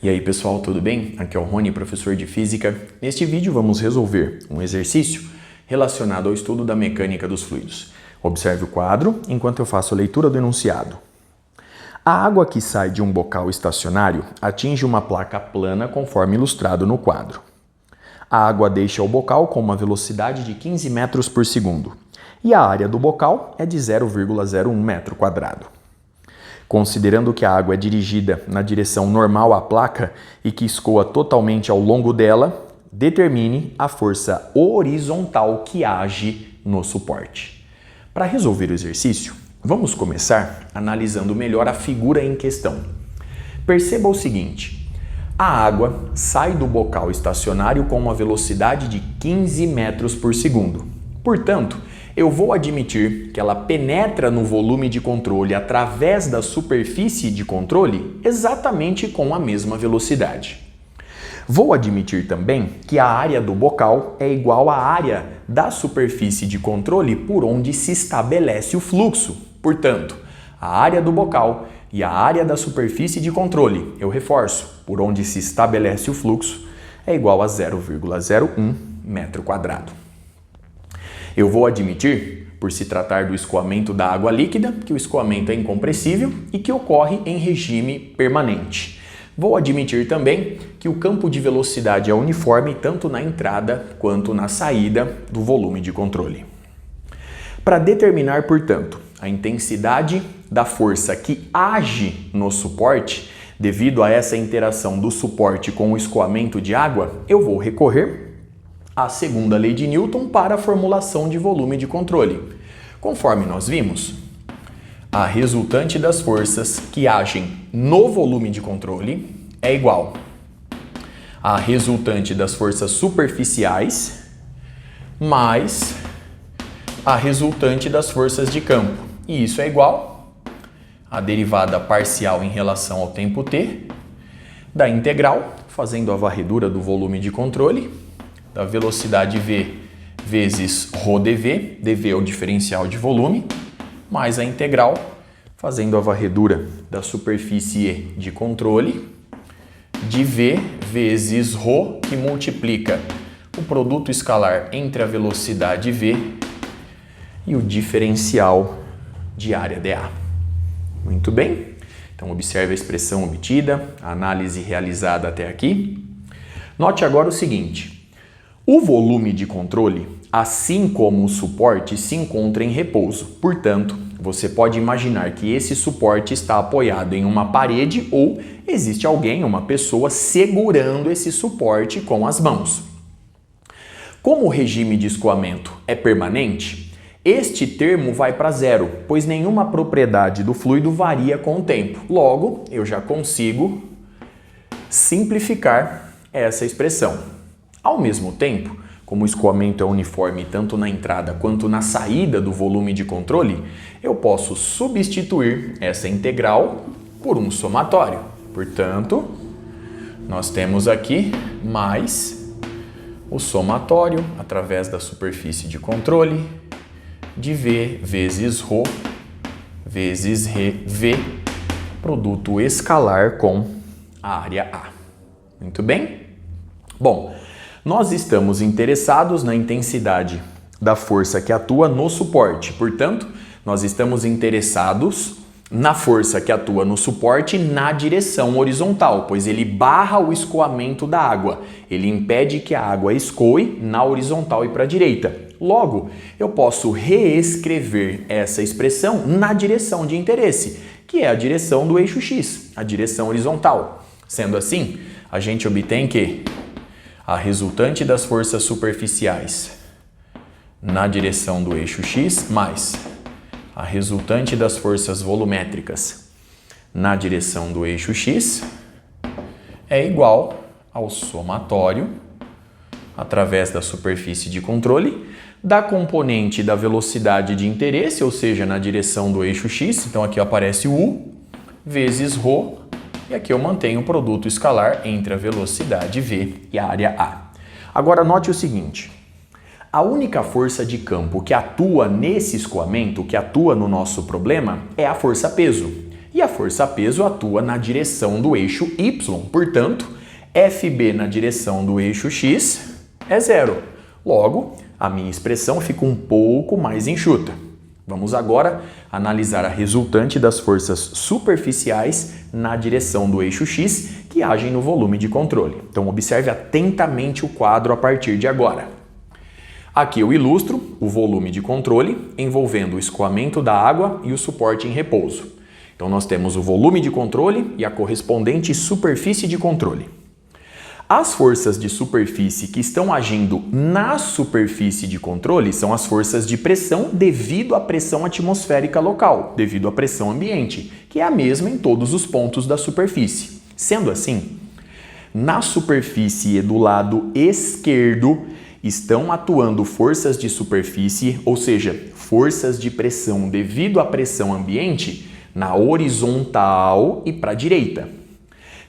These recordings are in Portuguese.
E aí pessoal, tudo bem? Aqui é o Rony, professor de Física. Neste vídeo vamos resolver um exercício relacionado ao estudo da mecânica dos fluidos. Observe o quadro enquanto eu faço a leitura do enunciado. A água que sai de um bocal estacionário atinge uma placa plana conforme ilustrado no quadro. A água deixa o bocal com uma velocidade de 15 metros por segundo e a área do bocal é de 0,01 metro quadrado. Considerando que a água é dirigida na direção normal à placa e que escoa totalmente ao longo dela, determine a força horizontal que age no suporte. Para resolver o exercício, vamos começar analisando melhor a figura em questão. Perceba o seguinte: a água sai do bocal estacionário com uma velocidade de 15 metros por segundo. Portanto, eu vou admitir que ela penetra no volume de controle através da superfície de controle exatamente com a mesma velocidade. Vou admitir também que a área do bocal é igual à área da superfície de controle por onde se estabelece o fluxo. Portanto, a área do bocal e a área da superfície de controle, eu reforço, por onde se estabelece o fluxo, é igual a 0,01 metro quadrado. Eu vou admitir, por se tratar do escoamento da água líquida, que o escoamento é incompressível e que ocorre em regime permanente. Vou admitir também que o campo de velocidade é uniforme tanto na entrada quanto na saída do volume de controle. Para determinar, portanto, a intensidade da força que age no suporte, devido a essa interação do suporte com o escoamento de água, eu vou recorrer à segunda lei de Newton para a formulação de volume de controle. Conforme nós vimos, a resultante das forças que agem no volume de controle é igual à resultante das forças superficiais mais a resultante das forças de campo. E isso é igual à derivada parcial em relação ao tempo t da integral, fazendo a varredura do volume de controle, da velocidade v vezes ρdv, dv é o diferencial de volume, mais a integral, fazendo a varredura da superfície de controle, de v vezes ρ, que multiplica o produto escalar entre a velocidade v e o diferencial de área dA. Muito bem? Então observe a expressão obtida, a análise realizada até aqui. Note agora o seguinte: o volume de controle, assim como o suporte, se encontra em repouso. Portanto, você pode imaginar que esse suporte está apoiado em uma parede ou existe alguém, uma pessoa, segurando esse suporte com as mãos. Como o regime de escoamento é permanente, este termo vai para zero, pois nenhuma propriedade do fluido varia com o tempo. Logo, eu já consigo simplificar essa expressão. Ao mesmo tempo, como o escoamento é uniforme tanto na entrada quanto na saída do volume de controle, eu posso substituir essa integral por um somatório. Portanto, nós temos aqui mais o somatório através da superfície de controle de V vezes ρ vezes V, produto escalar com a área A. Muito bem? Bom, nós estamos interessados na intensidade da força que atua no suporte. Portanto, nós estamos interessados na força que atua no suporte na direção horizontal, pois ele barra o escoamento da água. Ele impede que a água escoe na horizontal e para a direita. Logo, eu posso reescrever essa expressão na direção de interesse, que é a direção do eixo X, a direção horizontal. Sendo assim, a gente obtém que a resultante das forças superficiais na direção do eixo X mais a resultante das forças volumétricas na direção do eixo X é igual ao somatório através da superfície de controle da componente da velocidade de interesse, ou seja, na direção do eixo X, então aqui aparece o U, vezes ρ, e aqui eu mantenho o produto escalar entre a velocidade V e a área A. Agora note o seguinte: a única força de campo que atua nesse escoamento, que atua no nosso problema, é a força peso, E a força-peso atua na direção do eixo Y. Portanto, FB na direção do eixo X é 0. Logo, a minha expressão fica um pouco mais enxuta. Vamos agora analisar a resultante das forças superficiais na direção do eixo X que agem no volume de controle. Então, observe atentamente o quadro a partir de agora. Aqui eu ilustro o volume de controle envolvendo o escoamento da água e o suporte em repouso. Então, nós temos o volume de controle e a correspondente superfície de controle. As forças de superfície que estão agindo na superfície de controle são as forças de pressão devido à pressão atmosférica local, devido à pressão ambiente, que é a mesma em todos os pontos da superfície. Sendo assim, na superfície do lado esquerdo estão atuando forças de superfície, ou seja, forças de pressão devido à pressão ambiente, na horizontal e para a direita.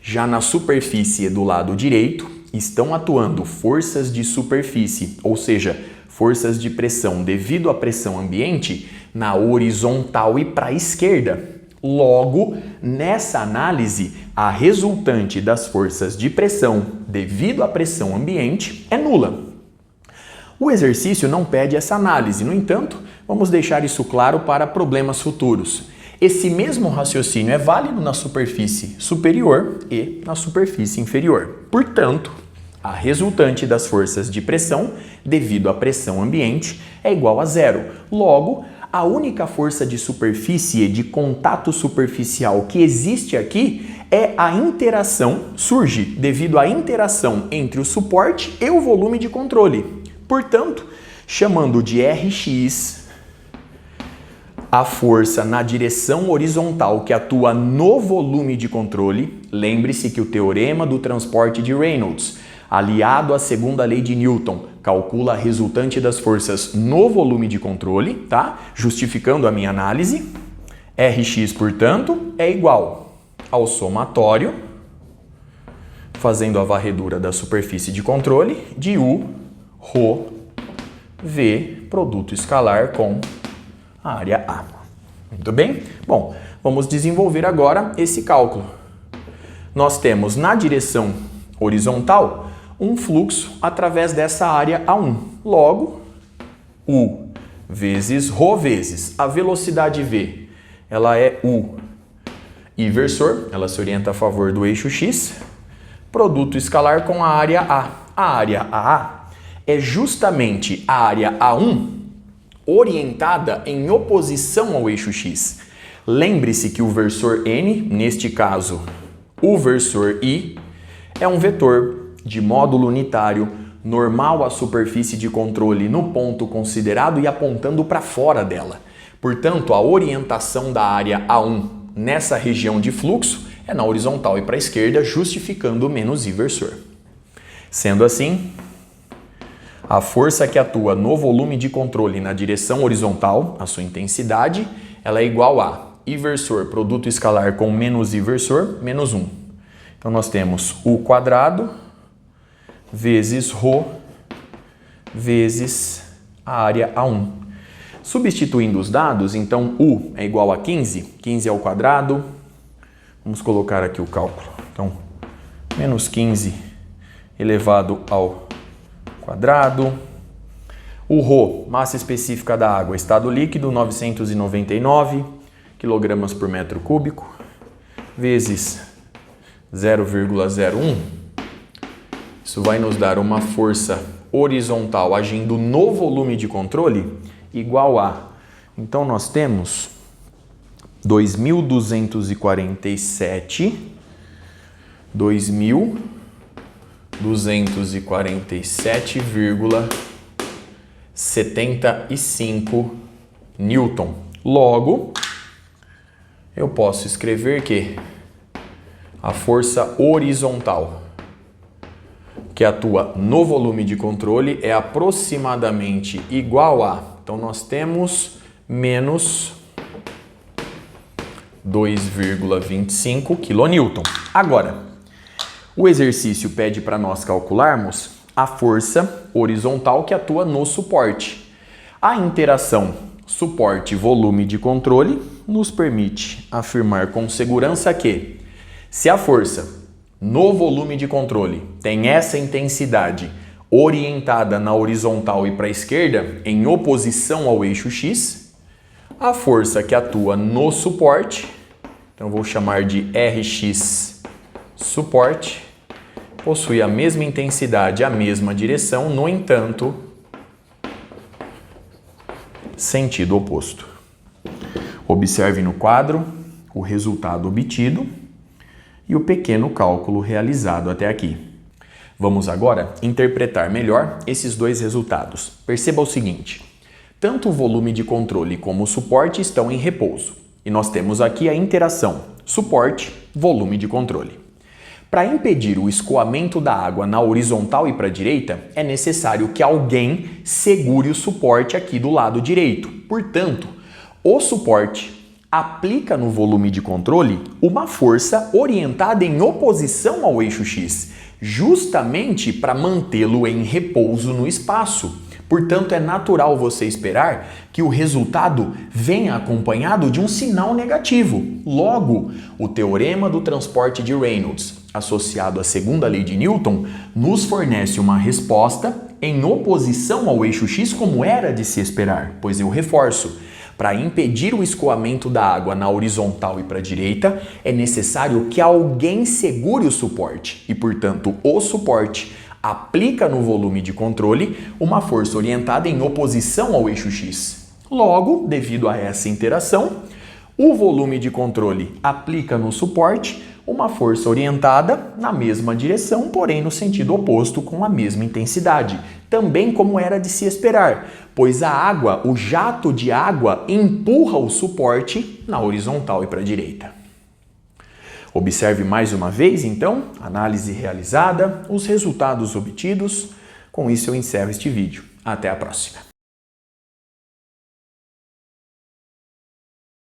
Já na superfície do lado direito, estão atuando forças de superfície, ou seja, forças de pressão devido à pressão ambiente, na horizontal e para a esquerda. Logo, nessa análise, a resultante das forças de pressão devido à pressão ambiente é nula. O exercício não pede essa análise, no entanto, vamos deixar isso claro para problemas futuros. Esse mesmo raciocínio é válido na superfície superior e na superfície inferior. Portanto, a resultante das forças de pressão devido à pressão ambiente é igual a 0. Logo, a única força de superfície de contato superficial que existe aqui é a interação, surge devido à interação entre o suporte e o volume de controle. Portanto, chamando de Rx a força na direção horizontal que atua no volume de controle, lembre-se que o teorema do transporte de Reynolds, aliado à segunda lei de Newton, calcula a resultante das forças no volume de controle, tá? Justificando a minha análise. Rx, portanto, é igual ao somatório, fazendo a varredura da superfície de controle, de U, ρ, V, produto escalar com a área A. Muito bem? Bom, vamos desenvolver agora esse cálculo. Nós temos na direção horizontal um fluxo através dessa área A1. Logo, U vezes ρ vezes a velocidade V, ela é U inversor, ela se orienta a favor do eixo X, produto escalar com a área A. A área AA é justamente a área A1 orientada em oposição ao eixo X. Lembre-se que o versor N, neste caso o versor I, é um vetor de módulo unitário normal à superfície de controle no ponto considerado e apontando para fora dela. Portanto, a orientação da área A1 nessa região de fluxo é na horizontal e para a esquerda, justificando o menos I versor. Sendo assim, a força que atua no volume de controle na direção horizontal, a sua intensidade, ela é igual a I versor, produto escalar com menos I versor, menos 1. Então, nós temos U quadrado vezes ρ vezes a área A1. Substituindo os dados, então, U é igual a 15, 15 ao quadrado. Vamos colocar aqui o cálculo. Então, menos 15 elevado ao quadrado. O ρ, massa específica da água, estado líquido, 999 kg por metro cúbico, vezes 0,01. Isso vai nos dar uma força horizontal agindo no volume de controle igual a... Então, nós temos 2.247,75 Newton. Logo, eu posso escrever que a força horizontal que atua no volume de controle é aproximadamente igual a... Então, nós temos menos 2,25 kN. Agora, o exercício pede para nós calcularmos a força horizontal que atua no suporte. A interação suporte-volume de controle nos permite afirmar com segurança que, se a força no volume de controle tem essa intensidade orientada na horizontal e para a esquerda, em oposição ao eixo X, a força que atua no suporte, então vou chamar de Rx suporte, possui a mesma intensidade, a mesma direção, no entanto, sentido oposto. Observe no quadro o resultado obtido e o pequeno cálculo realizado até aqui. Vamos agora interpretar melhor esses dois resultados. Perceba o seguinte: tanto o volume de controle como o suporte estão em repouso. E nós temos aqui a interação suporte-volume de controle. Para impedir o escoamento da água na horizontal e para a direita, é necessário que alguém segure o suporte aqui do lado direito. Portanto, o suporte aplica no volume de controle uma força orientada em oposição ao eixo X, justamente para mantê-lo em repouso no espaço. Portanto, é natural você esperar que o resultado venha acompanhado de um sinal negativo. Logo, o teorema do transporte de Reynolds, associado à segunda lei de Newton, nos fornece uma resposta em oposição ao eixo X, como era de se esperar, pois eu reforço: para impedir o escoamento da água na horizontal e para a direita, é necessário que alguém segure o suporte e, portanto, o suporte aplica no volume de controle uma força orientada em oposição ao eixo X. Logo, devido a essa interação, o volume de controle aplica no suporte uma força orientada na mesma direção, porém no sentido oposto, com a mesma intensidade, também como era de se esperar, pois a água, o jato de água, empurra o suporte na horizontal e para a direita. Observe mais uma vez, então, análise realizada, os resultados obtidos. Com isso eu encerro este vídeo. Até a próxima.